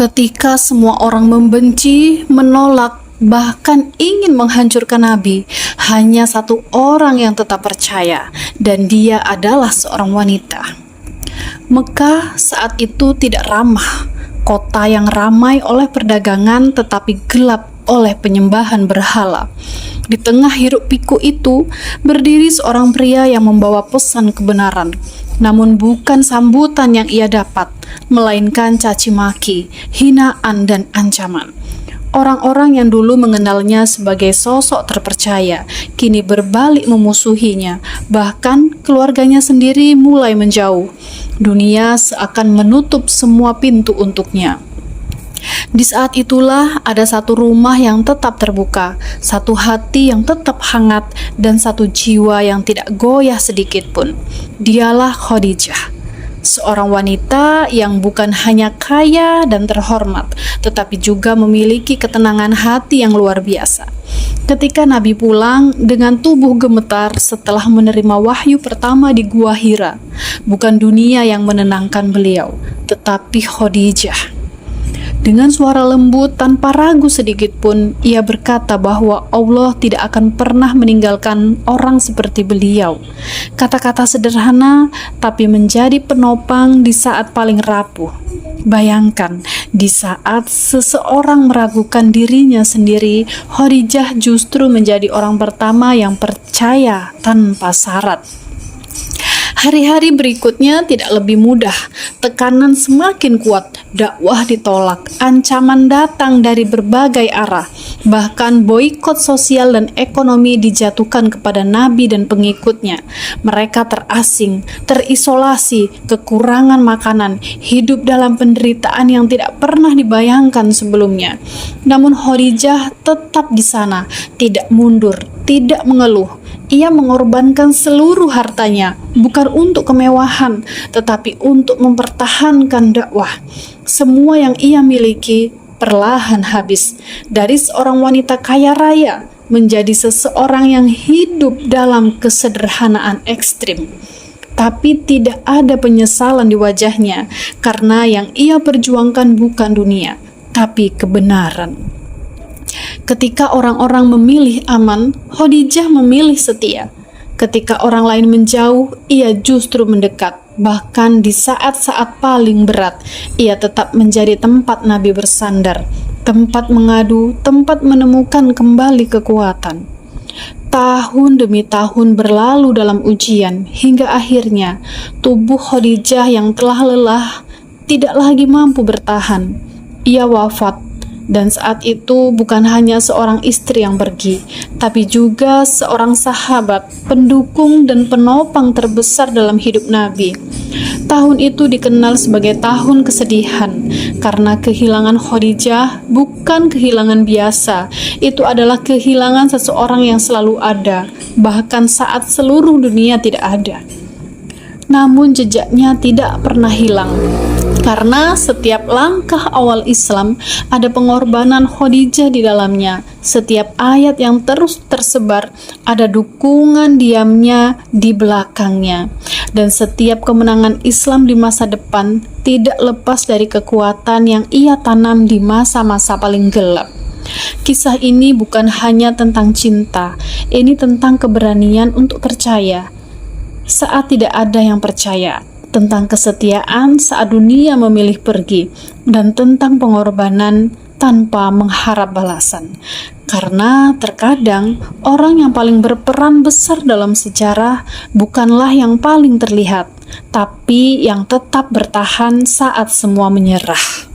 Ketika semua orang membenci, menolak, bahkan ingin menghancurkan Nabi, hanya satu orang yang tetap percaya, dan dia adalah seorang wanita. Mekah saat itu tidak ramah, kota yang ramai oleh perdagangan tetapi gelap oleh penyembahan berhala. Di tengah hiruk-pikuk itu, berdiri seorang pria yang membawa pesan kebenaran. Namun bukan sambutan yang ia dapat, melainkan caci maki, hinaan, dan ancaman. Orang-orang yang dulu mengenalnya sebagai sosok terpercaya, kini berbalik memusuhinya. Bahkan keluarganya sendiri mulai menjauh. Dunia seakan menutup semua pintu untuknya. Di saat itulah ada satu rumah yang tetap terbuka, satu hati yang tetap hangat, dan satu jiwa yang tidak goyah sedikit pun. Dialah Khadijah, seorang wanita yang bukan hanya kaya dan terhormat, tetapi juga memiliki ketenangan hati yang luar biasa. Ketika Nabi pulang dengan tubuh gemetar setelah menerima wahyu pertama di Gua Hira, bukan dunia yang menenangkan beliau, tetapi Khadijah. Dengan suara lembut tanpa ragu sedikit pun, ia berkata bahwa Allah tidak akan pernah meninggalkan orang seperti beliau. Kata-kata sederhana tapi menjadi penopang di saat paling rapuh. Bayangkan, di saat seseorang meragukan dirinya sendiri, Khadijah justru menjadi orang pertama yang percaya tanpa syarat. Hari-hari berikutnya tidak lebih mudah. Tekanan semakin kuat, dakwah ditolak, ancaman datang dari berbagai arah. Bahkan boikot sosial dan ekonomi dijatuhkan kepada Nabi dan pengikutnya. Mereka terasing, terisolasi, kekurangan makanan, hidup dalam penderitaan yang tidak pernah dibayangkan sebelumnya. Namun Khadijah tetap di sana, tidak mundur, tidak mengeluh. Ia mengorbankan seluruh hartanya, bukan untuk kemewahan, tetapi untuk mempertahankan dakwah. Semua yang ia miliki perlahan habis. Dari seorang wanita kaya raya menjadi seseorang yang hidup dalam kesederhanaan ekstrim. Tapi tidak ada penyesalan di wajahnya, karena yang ia perjuangkan bukan dunia, tapi kebenaran. Ketika orang-orang memilih aman, Khadijah memilih setia. Ketika orang lain menjauh, ia justru mendekat. Bahkan di saat-saat paling berat, ia tetap menjadi tempat Nabi bersandar, tempat mengadu, tempat menemukan kembali kekuatan. Tahun demi tahun berlalu dalam ujian, hingga akhirnya tubuh Khadijah yang telah lelah tidak lagi mampu bertahan. Ia wafat. Dan saat itu bukan hanya seorang istri yang pergi, tapi juga seorang sahabat, pendukung dan penopang terbesar dalam hidup Nabi. Tahun itu dikenal sebagai tahun kesedihan, karena kehilangan Khadijah bukan kehilangan biasa. Itu adalah kehilangan seseorang yang selalu ada, bahkan saat seluruh dunia tidak ada. Namun jejaknya tidak pernah hilang. Karena setiap langkah awal Islam ada pengorbanan Khadijah di dalamnya. Setiap ayat yang terus tersebar ada dukungan diamnya di belakangnya. Dan setiap kemenangan Islam di masa depan tidak lepas dari kekuatan yang ia tanam di masa-masa paling gelap. Kisah ini bukan hanya tentang cinta, ini tentang keberanian untuk percaya saat tidak ada yang percaya, tentang kesetiaan saat dunia memilih pergi, dan tentang pengorbanan tanpa mengharap balasan. Karena terkadang orang yang paling berperan besar dalam sejarah bukanlah yang paling terlihat, tapi yang tetap bertahan saat semua menyerah.